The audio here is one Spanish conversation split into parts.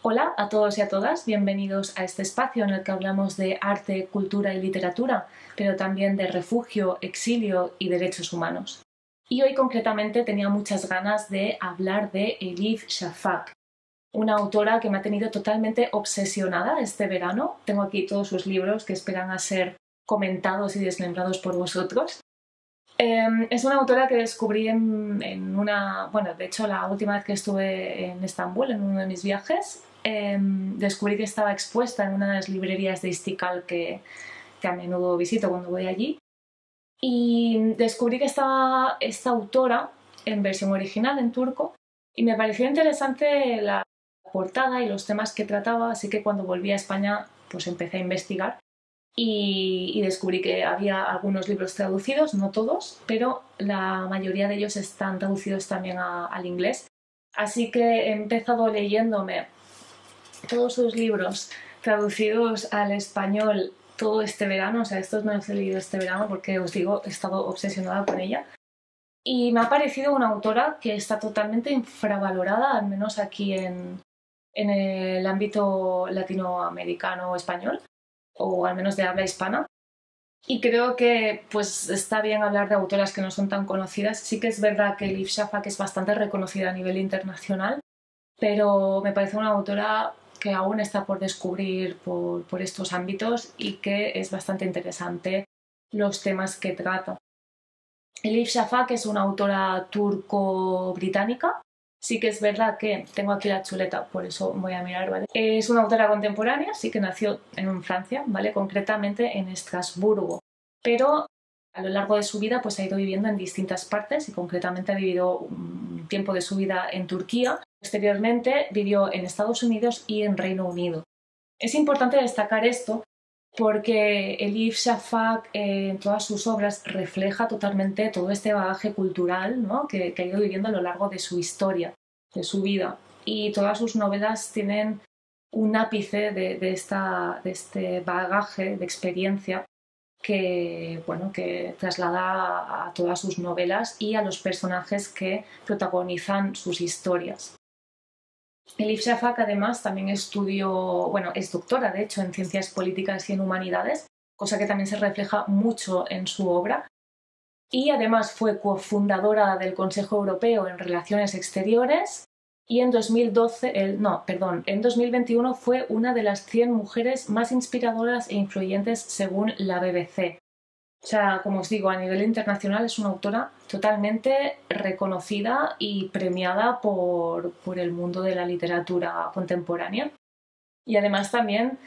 Hola a todos y a todas, bienvenidos a este espacio en el que hablamos de arte, cultura y literatura, pero también de refugio, exilio y derechos humanos. Y hoy concretamente tenía muchas ganas de hablar de Elif Shafak, una autora que me ha tenido totalmente obsesionada este verano. Tengo aquí todos sus libros que esperan a ser comentados y desmembrados por vosotros. Es una autora que descubrí en una... Bueno, de hecho la última vez que estuve en Estambul, en uno de mis viajes, descubrí que estaba expuesta en una de las librerías de Istiklal que a menudo visito cuando voy allí. Y descubrí que estaba esta autora en versión original, en turco, y me pareció interesante la portada y los temas que trataba, así que cuando volví a España pues empecé a investigar y descubrí que había algunos libros traducidos, no todos, pero la mayoría de ellos están traducidos también al inglés. Así que he empezado leyéndome todos sus libros traducidos al español todo este verano. O sea, estos me los he leído este verano porque, os digo, he estado obsesionada con ella. Y me ha parecido una autora que está totalmente infravalorada, al menos aquí en el ámbito latinoamericano o español, o al menos de habla hispana. Y creo que pues está bien hablar de autoras que no son tan conocidas. Sí que es verdad que Elif Shafak es bastante reconocida a nivel internacional, pero me parece una autora que aún está por descubrir por estos ámbitos y que es bastante interesante los temas que trata. Elif Shafak es una autora turco-británica. Sí que es verdad que tengo aquí la chuleta, por eso voy a mirar, ¿vale? Es una autora contemporánea, sí que nació en Francia, ¿vale? Concretamente en Estrasburgo, pero a lo largo de su vida pues ha ido viviendo en distintas partes y concretamente ha vivido un tiempo de su vida en Turquía. Posteriormente vivió en Estados Unidos y en Reino Unido. Es importante destacar esto porque Elif Shafak en todas sus obras refleja totalmente todo este bagaje cultural, ¿no? que ha ido viviendo a lo largo de su historia, de su vida. Y todas sus novelas tienen un ápice de este bagaje de experiencia que traslada a todas sus novelas y a los personajes que protagonizan sus historias. Elif Shafak además también es doctora de hecho en ciencias políticas y en humanidades, cosa que también se refleja mucho en su obra. Y además fue cofundadora del Consejo Europeo en Relaciones Exteriores y en 2021 fue una de las 100 mujeres más inspiradoras e influyentes según la BBC. O sea, como os digo, a nivel internacional es una autora totalmente reconocida y premiada por el mundo de la literatura contemporánea. Y además también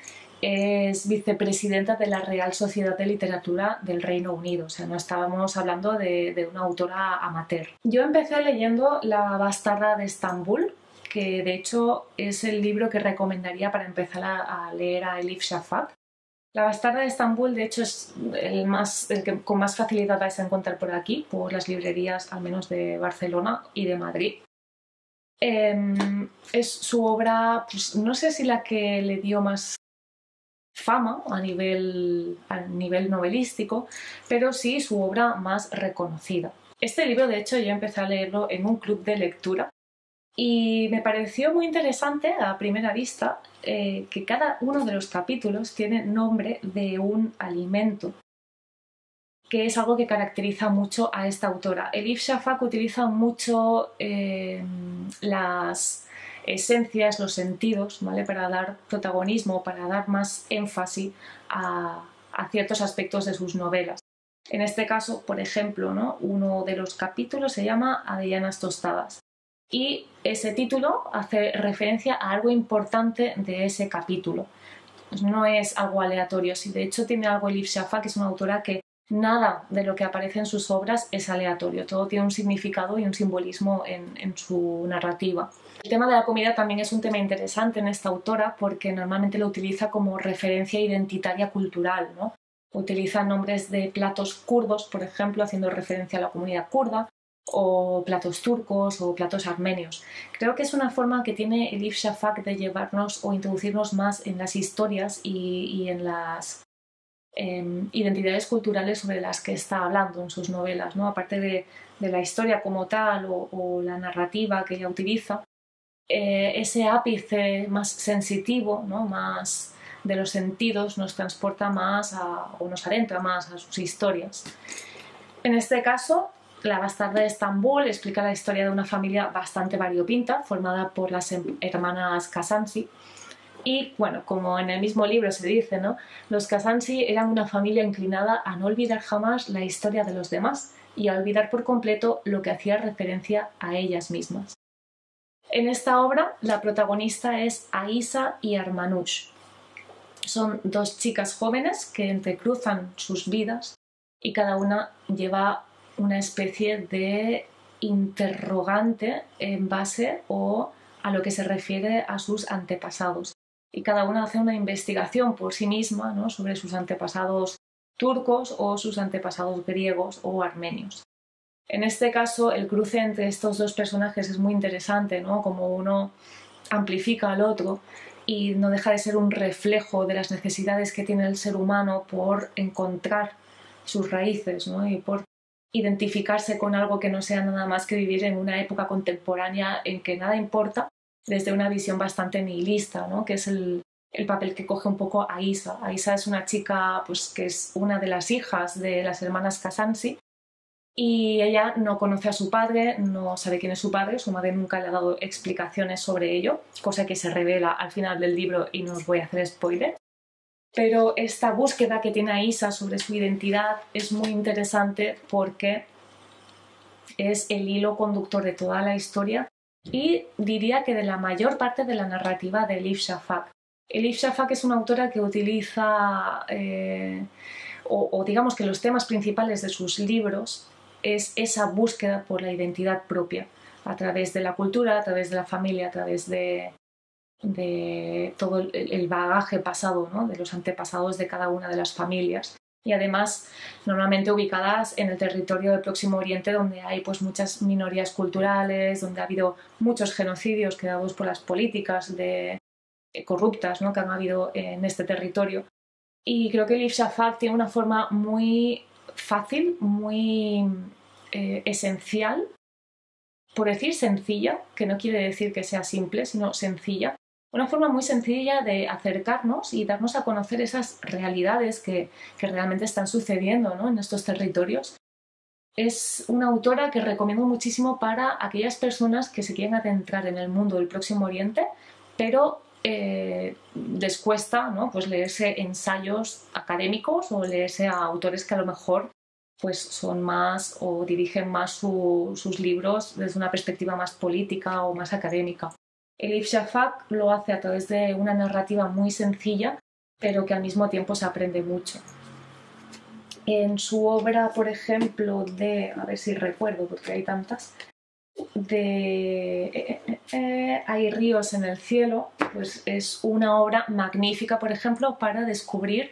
es vicepresidenta de la Real Sociedad de Literatura del Reino Unido. O sea, no estábamos hablando de una autora amateur. Yo empecé leyendo La bastarda de Estambul, que de hecho es el libro que recomendaría para empezar a leer a Elif Shafak. La bastarda de Estambul, de hecho, es el que con más facilidad vais a encontrar por aquí, por las librerías, al menos de Barcelona y de Madrid. Es su obra, pues, no sé si la que le dio más fama a nivel novelístico, pero sí su obra más reconocida. Este libro, de hecho, yo empecé a leerlo en un club de lectura y me pareció muy interesante a primera vista que cada uno de los capítulos tiene nombre de un alimento, que es algo que caracteriza mucho a esta autora. Elif Shafak utiliza mucho las esencias, los sentidos, ¿vale? Para dar protagonismo, para dar más énfasis a ciertos aspectos de sus novelas. En este caso, por ejemplo, ¿no? Uno de los capítulos se llama Avellanas tostadas. Y ese título hace referencia a algo importante de ese capítulo. Pues no es algo aleatorio, si de hecho tiene algo Elif Shafak, que es una autora que nada de lo que aparece en sus obras es aleatorio, todo tiene un significado y un simbolismo en su narrativa. El tema de la comida también es un tema interesante en esta autora porque normalmente lo utiliza como referencia identitaria cultural, ¿no? Utiliza nombres de platos kurdos, por ejemplo, haciendo referencia a la comunidad kurda, o platos turcos o platos armenios. Creo que es una forma que tiene Elif Shafak de llevarnos o introducirnos más en las historias y en las identidades culturales sobre las que está hablando en sus novelas, ¿no? Aparte de la historia como tal o la narrativa que ella utiliza, ese ápice más sensitivo, ¿no? Más de los sentidos, nos transporta más o nos adentra más a sus historias. En este caso, La bastarda de Estambul explica la historia de una familia bastante variopinta, formada por las hermanas Kasansi. Y bueno, como en el mismo libro se dice, ¿no? Los Kasansi eran una familia inclinada a no olvidar jamás la historia de los demás y a olvidar por completo lo que hacía referencia a ellas mismas. En esta obra, la protagonista es Aisa y Armanoush. Son dos chicas jóvenes que entrecruzan sus vidas y cada una lleva una especie de interrogante en base o a lo que se refiere a sus antepasados. Y cada una hace una investigación por sí misma, ¿no? Sobre sus antepasados turcos o sus antepasados griegos o armenios. En este caso, el cruce entre estos dos personajes es muy interesante, ¿no? Como uno amplifica al otro y no deja de ser un reflejo de las necesidades que tiene el ser humano por encontrar sus raíces, ¿no? Y por identificarse con algo que no sea nada más que vivir en una época contemporánea en que nada importa, desde una visión bastante nihilista, ¿no? Que es el papel que coge un poco Aisa. Aisa es una chica pues, que es una de las hijas de las hermanas Kasansi y ella no conoce a su padre, no sabe quién es su padre, su madre nunca le ha dado explicaciones sobre ello, cosa que se revela al final del libro y no os voy a hacer spoiler. Pero esta búsqueda que tiene Aisa sobre su identidad es muy interesante porque es el hilo conductor de toda la historia y diría que de la mayor parte de la narrativa de Elif Shafak. Elif Shafak es una autora que utiliza, o digamos que los temas principales de sus libros es esa búsqueda por la identidad propia, a través de la cultura, a través de la familia, a través de todo el bagaje pasado, ¿no? De los antepasados de cada una de las familias. Y además normalmente ubicadas en el territorio del Próximo Oriente, donde hay pues muchas minorías culturales, donde ha habido muchos genocidios creados por las políticas corruptas, ¿no? Que han habido en este territorio. Y creo que Elif Shafak tiene una forma muy fácil, muy esencial, por decir sencilla, que no quiere decir que sea simple, sino sencilla, una forma muy sencilla de acercarnos y darnos a conocer esas realidades que realmente están sucediendo, ¿no? En estos territorios. Es una autora que recomiendo muchísimo para aquellas personas que se quieren adentrar en el mundo del Próximo Oriente, pero les cuesta, ¿no? Pues leerse ensayos académicos o leerse a autores que a lo mejor pues son más o dirigen más sus libros desde una perspectiva más política o más académica. Elif Shafak lo hace a través de una narrativa muy sencilla, pero que al mismo tiempo se aprende mucho. En su obra, por ejemplo, a ver si recuerdo porque hay tantas, Hay ríos en el cielo, pues es una obra magnífica, por ejemplo, para descubrir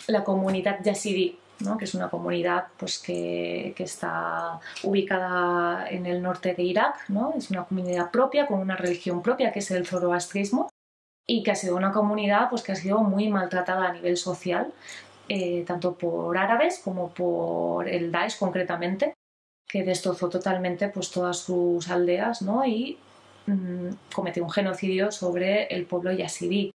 la comunidad yazidí, ¿no? Que es una comunidad pues, que está ubicada en el norte de Irak, ¿no? Es una comunidad propia, con una religión propia, que es el zoroastrismo, y que ha sido una comunidad pues, que ha sido muy maltratada a nivel social, tanto por árabes como por el Daesh concretamente, que destrozó totalmente pues, todas sus aldeas, ¿no? Y cometió un genocidio sobre el pueblo yazidí.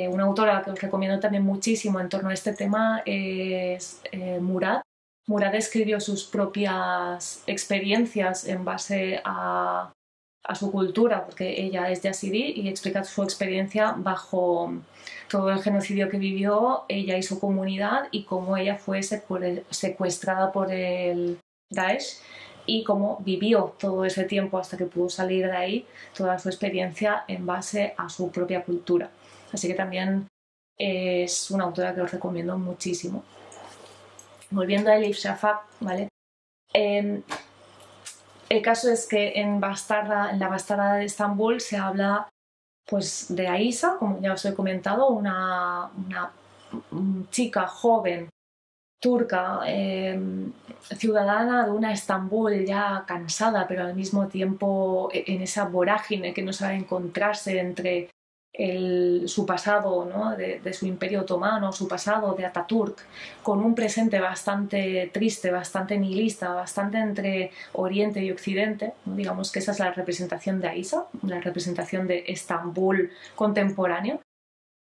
Una autora que os recomiendo también muchísimo en torno a este tema es Murad. Murad escribió sus propias experiencias en base a su cultura, porque ella es yazidí, y explica su experiencia bajo todo el genocidio que vivió ella y su comunidad y cómo ella fue secuestrada por el Daesh y cómo vivió todo ese tiempo hasta que pudo salir de ahí, toda su experiencia en base a su propia cultura. Así que también es una autora que os recomiendo muchísimo. Volviendo a Elif Shafak, ¿vale? El caso es que en La bastarda de Estambul se habla pues, de Aisa, como ya os he comentado, una chica joven turca, ciudadana de una Estambul ya cansada, pero al mismo tiempo en esa vorágine que no sabe encontrarse entre su pasado, ¿no? de su imperio otomano, su pasado de Ataturk, con un presente bastante triste, bastante nihilista, bastante entre Oriente y Occidente, ¿no? Digamos que esa es la representación de Aisa, la representación de Estambul contemporáneo,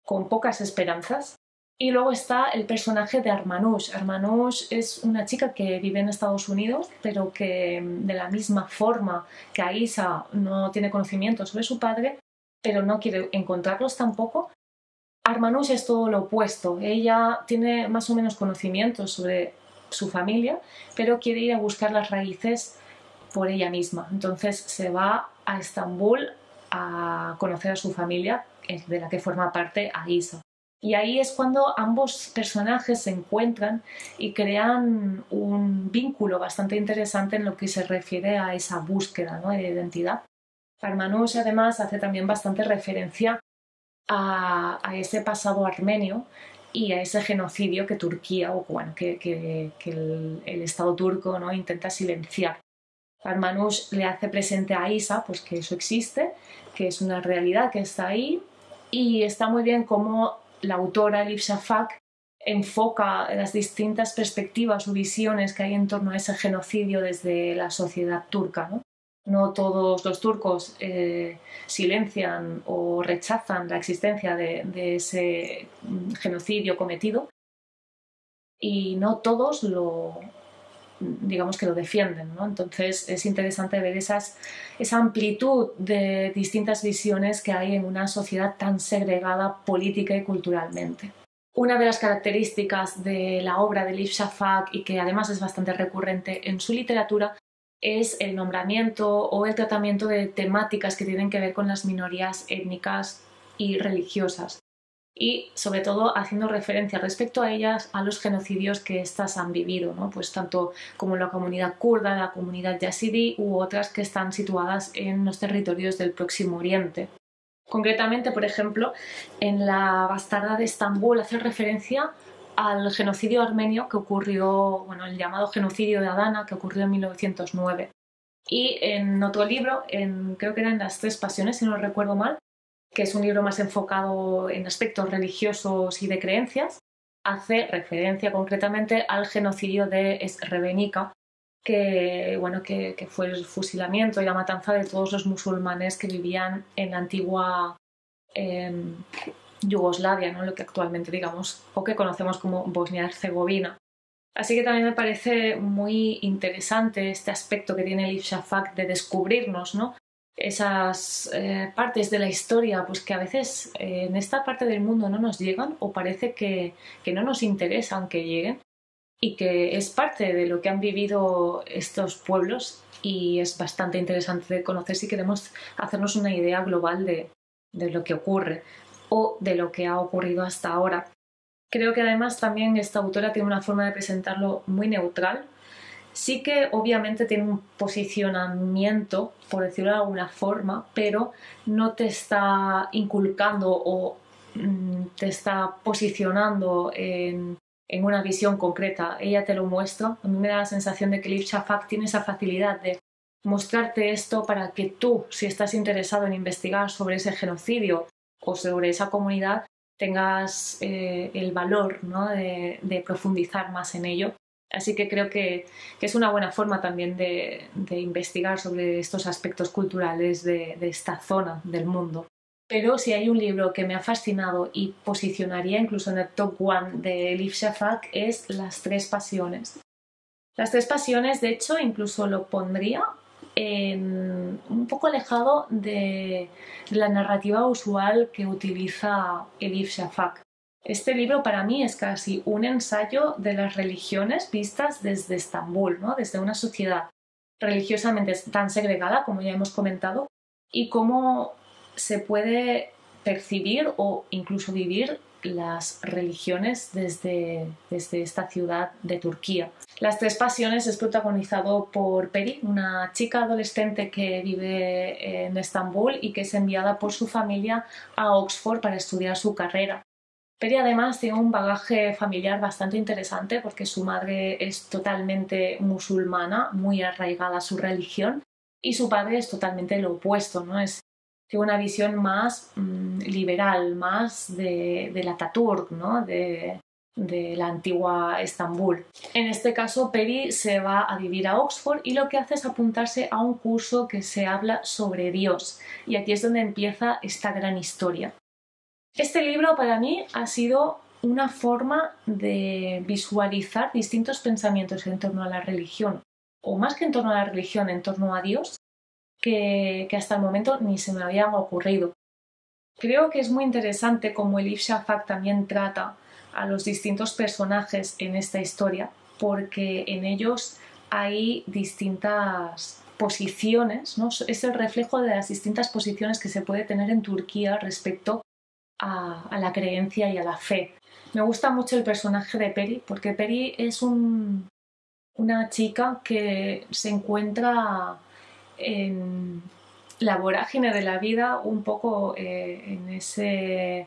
con pocas esperanzas. Y luego está el personaje de Armanoush. Armanoush es una chica que vive en Estados Unidos, pero que de la misma forma que Aisa no tiene conocimiento sobre su padre, pero no quiere encontrarlos tampoco. Armanoush es todo lo opuesto. Ella tiene más o menos conocimientos sobre su familia, pero quiere ir a buscar las raíces por ella misma. Entonces se va a Estambul a conocer a su familia, de la que forma parte Aisa. Y ahí es cuando ambos personajes se encuentran y crean un vínculo bastante interesante en lo que se refiere a esa búsqueda, ¿no? de identidad. Armanoush además hace también bastante referencia a ese pasado armenio y a ese genocidio que Turquía, o bueno, que el Estado turco, ¿no? intenta silenciar. Armanoush le hace presente a Aisa pues, que eso existe, que es una realidad que está ahí, y está muy bien cómo la autora Elif Shafak enfoca las distintas perspectivas o visiones que hay en torno a ese genocidio desde la sociedad turca, ¿no? No todos los turcos silencian o rechazan la existencia de ese genocidio cometido, y no todos digamos que lo defienden, ¿no? Entonces es interesante ver esa amplitud de distintas visiones que hay en una sociedad tan segregada política y culturalmente. Una de las características de la obra de Elif Shafak, y que además es bastante recurrente en su literatura, es el nombramiento o el tratamiento de temáticas que tienen que ver con las minorías étnicas y religiosas, y sobre todo haciendo referencia respecto a ellas a los genocidios que éstas han vivido, ¿no? Pues tanto como la comunidad kurda, la comunidad yazidí u otras que están situadas en los territorios del Próximo Oriente. Concretamente, por ejemplo, en La bastarda de Estambul hace referencia al genocidio armenio que ocurrió, bueno, el llamado genocidio de Adana, que ocurrió en 1909. Y en otro libro, creo que eran Las tres pasiones, si no recuerdo mal, que es un libro más enfocado en aspectos religiosos y de creencias, hace referencia concretamente al genocidio de Srebrenica, que fue el fusilamiento y la matanza de todos los musulmanes que vivían en la antigua Yugoslavia, ¿no? Lo que actualmente digamos o que conocemos como Bosnia-Herzegovina. Así que también me parece muy interesante este aspecto que tiene Elif Shafak de descubrirnos, ¿no? Esas partes de la historia pues que a veces en esta parte del mundo no nos llegan, o parece que no nos interesan que lleguen, y que es parte de lo que han vivido estos pueblos, y es bastante interesante de conocer si queremos hacernos una idea global de lo que ocurre o de lo que ha ocurrido hasta ahora. Creo que además también esta autora tiene una forma de presentarlo muy neutral. Sí que obviamente tiene un posicionamiento, por decirlo de alguna forma, pero no te está inculcando o te está posicionando en una visión concreta. Ella te lo muestra. A mí me da la sensación de que Elif Shafak tiene esa facilidad de mostrarte esto para que tú, si estás interesado en investigar sobre ese genocidio o sobre esa comunidad, tengas el valor, ¿no? de profundizar más en ello. Así que creo que es una buena forma también de investigar sobre estos aspectos culturales de esta zona del mundo. Pero si hay un libro que me ha fascinado y posicionaría incluso en el top 1 de Elif Shafak es Las tres pasiones. Las tres pasiones, de hecho, incluso lo pondría un poco alejado de la narrativa usual que utiliza Elif Shafak. Este libro para mí es casi un ensayo de las religiones vistas desde Estambul, ¿no? Desde una sociedad religiosamente tan segregada, como ya hemos comentado, y cómo se puede percibir o incluso vivir las religiones desde esta ciudad de Turquía. Las tres pasiones es protagonizado por Peri, una chica adolescente que vive en Estambul y que es enviada por su familia a Oxford para estudiar su carrera. Peri además tiene un bagaje familiar bastante interesante porque su madre es totalmente musulmana, muy arraigada a su religión, y su padre es totalmente lo opuesto, ¿no? Es tiene una visión más liberal, más del Ataturk, ¿no? de la antigua Estambul. En este caso, Peri se va a vivir a Oxford y lo que hace es apuntarse a un curso que se habla sobre Dios. Y aquí es donde empieza esta gran historia. Este libro para mí ha sido una forma de visualizar distintos pensamientos en torno a la religión, o más que en torno a la religión, en torno a Dios, que hasta el momento ni se me habían ocurrido. Creo que es muy interesante cómo Elif Shafak también trata a los distintos personajes en esta historia, porque en ellos hay distintas posiciones, ¿no? Es el reflejo de las distintas posiciones que se puede tener en Turquía respecto a la creencia y a la fe. Me gusta mucho el personaje de Peri, porque Peri es una chica que se encuentra en la vorágine de la vida, un poco en ese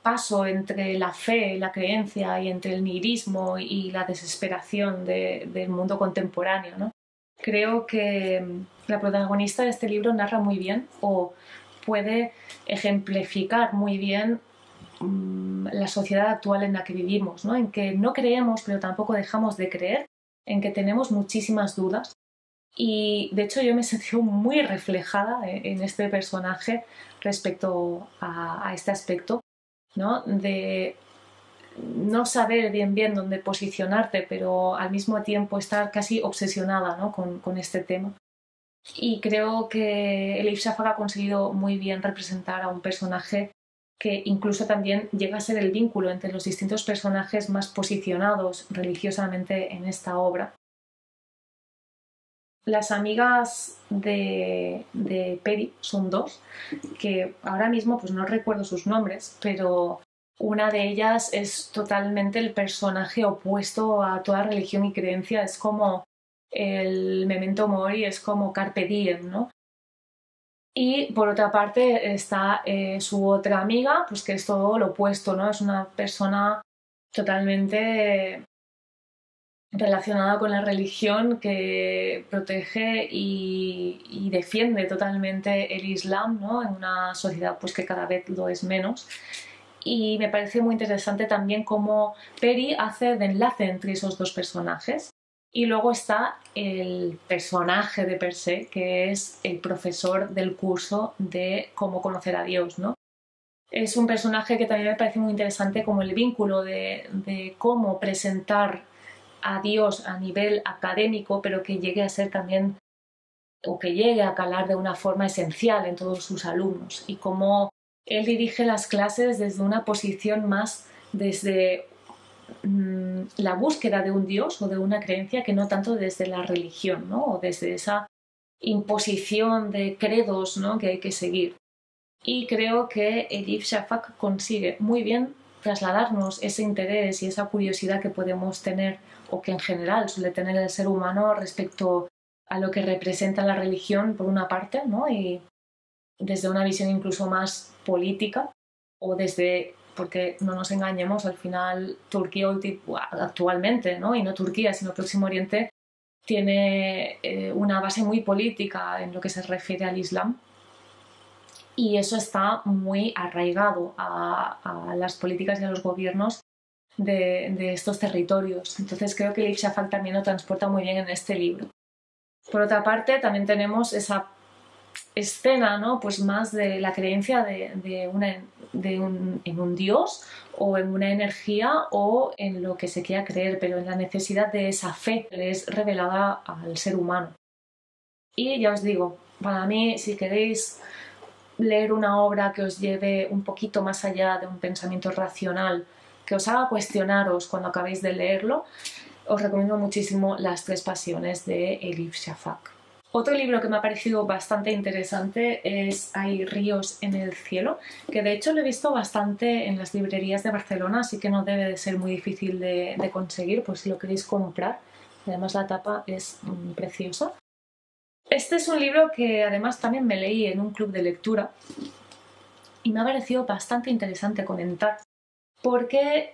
paso entre la fe, la creencia y entre el nihilismo y la desesperación del mundo contemporáneo, ¿no? Creo que la protagonista de este libro narra muy bien o puede ejemplificar muy bien la sociedad actual en la que vivimos, ¿no? En que no creemos pero tampoco dejamos de creer, en que tenemos muchísimas dudas. Y de hecho yo me he sentido muy reflejada en este personaje respecto a este aspecto, ¿no? De no saber bien dónde posicionarte, pero al mismo tiempo estar casi obsesionada, ¿no? con este tema. Y creo que Elif Shafak ha conseguido muy bien representar a un personaje que incluso también llega a ser el vínculo entre los distintos personajes más posicionados religiosamente en esta obra. Las amigas de Peri son dos, que ahora mismo pues no recuerdo sus nombres, pero una de ellas es totalmente el personaje opuesto a toda religión y creencia, es como el Memento Mori, es como Carpe Diem, ¿no? Y por otra parte está su otra amiga, pues que es todo lo opuesto, ¿no? Es una persona totalmente relacionada con la religión que protege y defiende totalmente el Islam, ¿no? En una sociedad pues que cada vez lo es menos. Y me parece muy interesante también cómo Peri hace de enlace entre esos dos personajes. Y luego está el personaje de per se, que es el profesor del curso de cómo conocer a Dios, ¿no? Es un personaje que también me parece muy interesante como el vínculo de cómo presentar a Dios a nivel académico, pero que llegue a ser también, o que llegue a calar de una forma esencial en todos sus alumnos, y cómo él dirige las clases desde una posición más desde la búsqueda de un Dios o de una creencia, que no tanto desde la religión, ¿no? O desde esa imposición de credos, ¿no? Que hay que seguir. Y creo que Elif Shafak consigue muy bien trasladarnos ese interés y esa curiosidad que podemos tener, o que en general suele tener el ser humano respecto a lo que representa la religión por una parte, ¿no? Y desde una visión incluso más política, o desde, porque no nos engañemos, al final Turquía actualmente, ¿no? Y no Turquía, sino Próximo Oriente, tiene una base muy política en lo que se refiere al Islam, y eso está muy arraigado a las políticas y a los gobiernos de estos territorios. Entonces creo que Elif Shafak también lo transporta muy bien en este libro. Por otra parte, también tenemos esa escena, ¿no? Pues más de la creencia en un Dios, o en una energía, o en lo que se quiera creer, pero en la necesidad de esa fe que es revelada al ser humano. Y ya os digo, para mí, si queréis leer una obra que os lleve un poquito más allá de un pensamiento racional, que os haga cuestionaros cuando acabéis de leerlo, os recomiendo muchísimo Las tres pasiones de Elif Shafak. Otro libro que me ha parecido bastante interesante es Hay ríos en el cielo, que de hecho lo he visto bastante en las librerías de Barcelona, así que no debe de ser muy difícil de conseguir, pues si lo queréis comprar. Además la tapa es preciosa. Este es un libro que además también me leí en un club de lectura y me ha parecido bastante interesante comentar, porque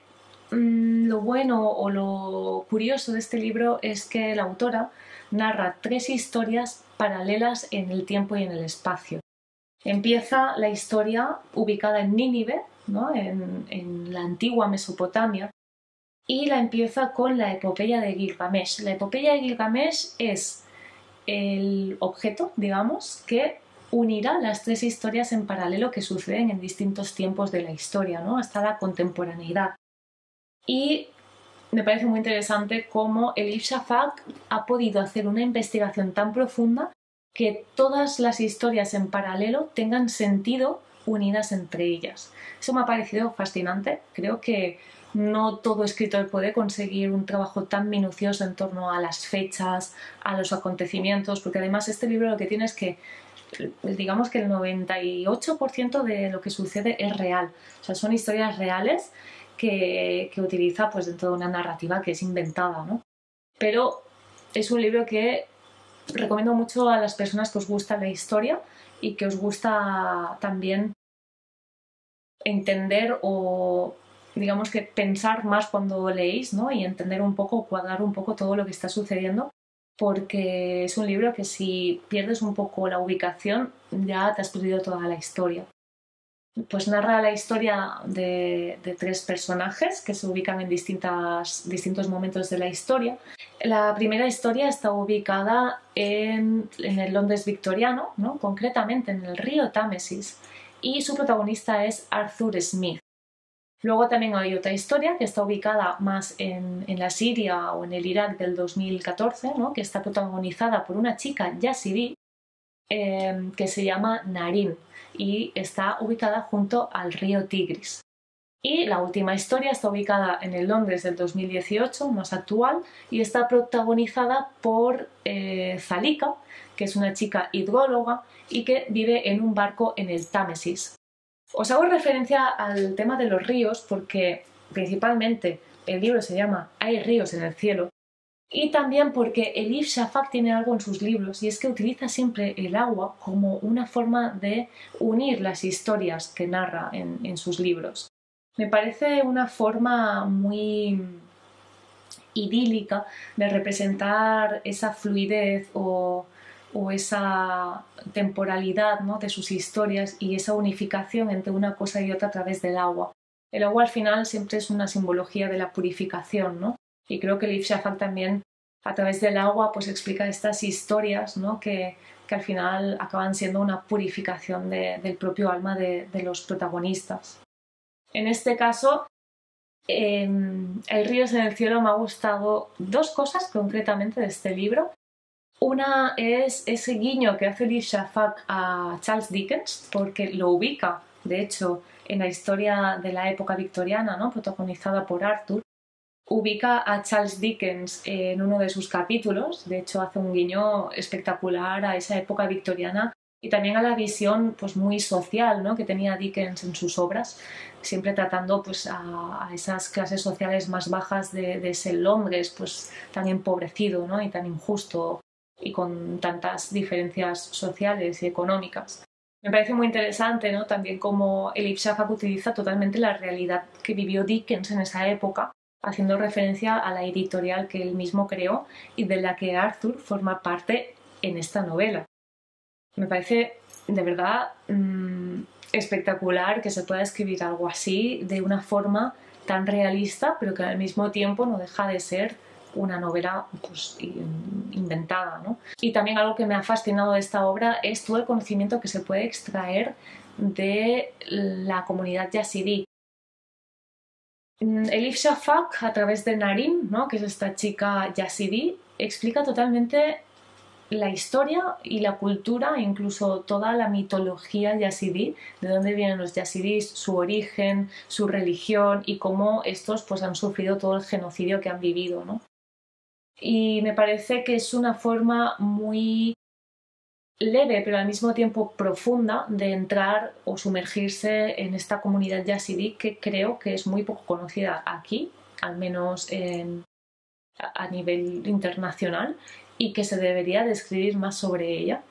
lo bueno o lo curioso de este libro es que la autora narra tres historias paralelas en el tiempo y en el espacio. Empieza la historia ubicada en Nínive, ¿no? en la antigua Mesopotamia, y la empieza con la epopeya de Gilgamesh. La epopeya de Gilgamesh es el objeto, digamos, que unirá las tres historias en paralelo que suceden en distintos tiempos de la historia, ¿no? Hasta la contemporaneidad. Y me parece muy interesante cómo Elif Shafak ha podido hacer una investigación tan profunda que todas las historias en paralelo tengan sentido unidas entre ellas. Eso me ha parecido fascinante. Creo que no todo escritor puede conseguir un trabajo tan minucioso en torno a las fechas, a los acontecimientos, porque además este libro lo que tiene es que, digamos que el 98% de lo que sucede es real. O sea, son historias reales que utiliza pues dentro de una narrativa que es inventada, ¿no? Pero es un libro que recomiendo mucho a las personas que os gusta la historia y que os gusta también entender o digamos que pensar más cuando leéis, ¿no? Y entender un poco, cuadrar un poco todo lo que está sucediendo, porque es un libro que si pierdes un poco la ubicación ya te has perdido toda la historia. Pues narra la historia de tres personajes que se ubican en distintos momentos de la historia. La primera historia está ubicada en el Londres victoriano, ¿no? Concretamente en el río Támesis, y su protagonista es Arthur Smith. Luego también hay otra historia que está ubicada más en la Siria o en el Irak del 2014, ¿no? Que está protagonizada por una chica yazidí que se llama Narin y está ubicada junto al río Tigris. Y la última historia está ubicada en el Londres del 2018, más actual, y está protagonizada por Zalika, que es una chica hidróloga y que vive en un barco en el Támesis. Os hago referencia al tema de los ríos porque principalmente el libro se llama Hay ríos en el cielo, y también porque Elif Shafak tiene algo en sus libros y es que utiliza siempre el agua como una forma de unir las historias que narra en sus libros. Me parece una forma muy idílica de representar esa fluidez o esa temporalidad, ¿no? de sus historias y esa unificación entre una cosa y otra a través del agua. El agua al final siempre es una simbología de la purificación, ¿no? Y creo que Elif Shafak también a través del agua pues explica estas historias, ¿no? que al final acaban siendo una purificación del propio alma de los protagonistas. En este caso, El ríos en el cielo me ha gustado dos cosas concretamente de este libro. Una es ese guiño que hace Elif Shafak a Charles Dickens, porque lo ubica, de hecho, en la historia de la época victoriana, ¿no? protagonizada por Arthur. Ubica a Charles Dickens en uno de sus capítulos, de hecho hace un guiño espectacular a esa época victoriana y también a la visión pues, muy social, ¿no? que tenía Dickens en sus obras, siempre tratando pues, a esas clases sociales más bajas de ese Londres pues, tan empobrecido, ¿no? y tan injusto y con tantas diferencias sociales y económicas. Me parece muy interesante, ¿no? también cómo Elif Shafak utiliza totalmente la realidad que vivió Dickens en esa época, haciendo referencia a la editorial que él mismo creó y de la que Arthur forma parte en esta novela. Me parece de verdad espectacular que se pueda escribir algo así de una forma tan realista, pero que al mismo tiempo no deja de ser una novela pues, inventada, ¿no? Y también algo que me ha fascinado de esta obra es todo el conocimiento que se puede extraer de la comunidad yazidí. Elif Shafak, a través de Narin, ¿no? que es esta chica yazidí, explica totalmente la historia y la cultura, incluso toda la mitología yazidí, de dónde vienen los yazidís, su origen, su religión y cómo estos pues, han sufrido todo el genocidio que han vivido, ¿no? Y me parece que es una forma muy leve pero al mismo tiempo profunda de entrar o sumergirse en esta comunidad yazidí que creo que es muy poco conocida aquí, al menos a nivel internacional, y que se debería de escribir más sobre ella.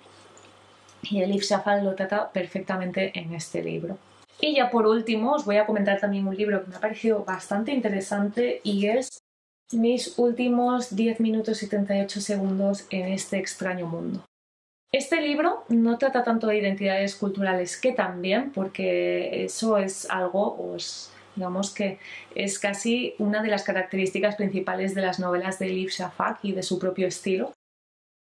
Y Elif Shafak lo trata perfectamente en este libro. Y ya por último os voy a comentar también un libro que me ha parecido bastante interesante y es Mis últimos 10 minutos y 38 segundos en este extraño mundo. Este libro no trata tanto de identidades culturales, que también, porque eso es algo, pues, digamos que es casi una de las características principales de las novelas de Elif Shafak y de su propio estilo.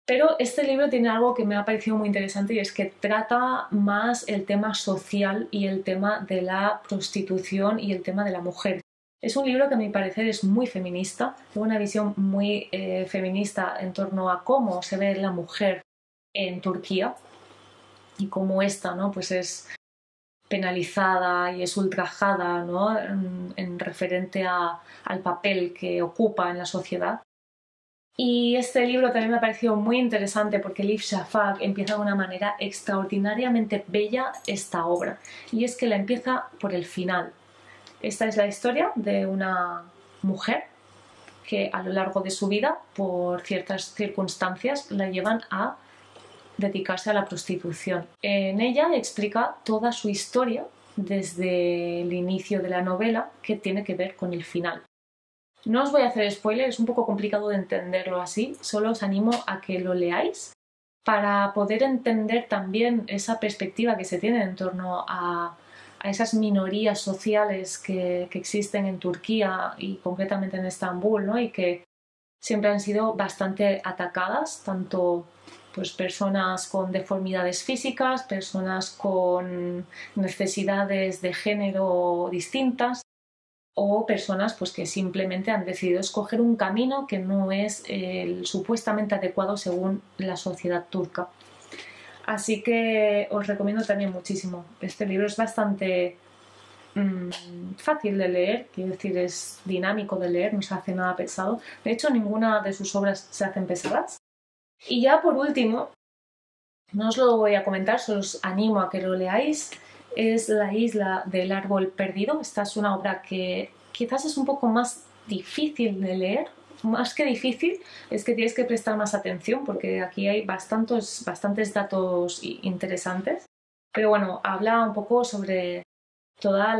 Pero este libro tiene algo que me ha parecido muy interesante y es que trata más el tema social y el tema de la prostitución y el tema de la mujer. Es un libro que a mi parecer es muy feminista, tiene una visión muy feminista en torno a cómo se ve la mujer en Turquía y cómo esta, ¿no?, pues es penalizada y es ultrajada, ¿no?, en referente al papel que ocupa en la sociedad. Y este libro también me ha parecido muy interesante porque Elif Shafak empieza de una manera extraordinariamente bella esta obra, y es que la empieza por el final. Esta es la historia de una mujer que a lo largo de su vida, por ciertas circunstancias, la llevan a dedicarse a la prostitución. En ella explica toda su historia desde el inicio de la novela, que tiene que ver con el final. No os voy a hacer spoiler, es un poco complicado de entenderlo así, solo os animo a que lo leáis para poder entender también esa perspectiva que se tiene en torno a esas minorías sociales que existen en Turquía y concretamente en Estambul, ¿no?, y que siempre han sido bastante atacadas, tanto pues personas con deformidades físicas, personas con necesidades de género distintas, o personas pues que simplemente han decidido escoger un camino que no es el supuestamente adecuado según la sociedad turca. Así que os recomiendo también muchísimo. Este libro es bastante fácil de leer, quiero decir, es dinámico de leer, no se hace nada pesado. De hecho, ninguna de sus obras se hacen pesadas. Y ya por último, no os lo voy a comentar, solo os animo a que lo leáis. Es La isla del árbol perdido. Esta es una obra que quizás es un poco más difícil de leer. Más que difícil, es que tienes que prestar más atención porque aquí hay bastantes datos interesantes. Pero bueno, habla un poco sobre toda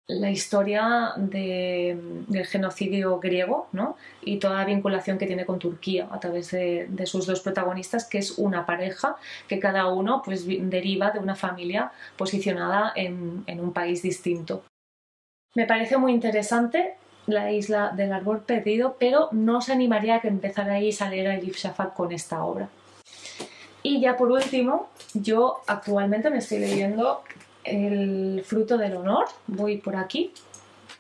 la historia del genocidio griego, ¿no?, y toda la vinculación que tiene con Turquía a través de sus dos protagonistas, que es una pareja que cada uno pues deriva de una familia posicionada en un país distinto. Me parece muy interesante La isla del árbol perdido, pero no os animaría a que empezarais a leer a Elif Shafak con esta obra. Y ya por último, yo actualmente me estoy leyendo El fruto del honor, voy por aquí,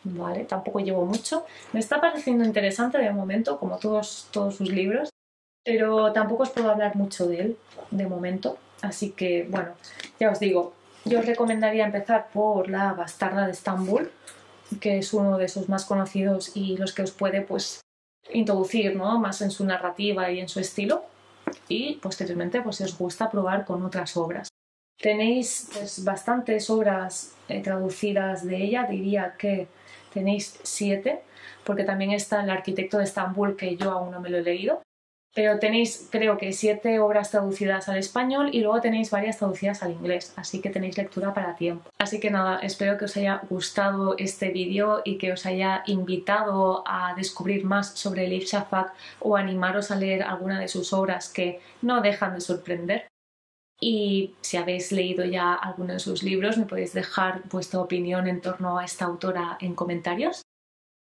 vale, tampoco llevo mucho. Me está pareciendo interesante de momento, como todos sus libros, pero tampoco os puedo hablar mucho de él de momento, así que bueno, ya os digo, yo os recomendaría empezar por La bastarda de Estambul, que es uno de sus más conocidos y los que os puede pues introducir, ¿no?, más en su narrativa y en su estilo, y posteriormente pues si os gusta probar con otras obras. Tenéis pues bastantes obras traducidas de ella, diría que tenéis 7, porque también está El arquitecto de Estambul, que yo aún no me lo he leído, pero tenéis creo que 7 obras traducidas al español y luego tenéis varias traducidas al inglés, así que tenéis lectura para tiempo. Así que nada, espero que os haya gustado este vídeo y que os haya invitado a descubrir más sobre Elif Shafak o animaros a leer alguna de sus obras, que no dejan de sorprender. Y si habéis leído ya alguno de sus libros, me podéis dejar vuestra opinión en torno a esta autora en comentarios.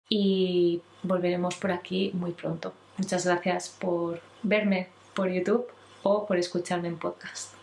Y volveremos por aquí muy pronto. Muchas gracias por verme por YouTube o por escucharme en podcast.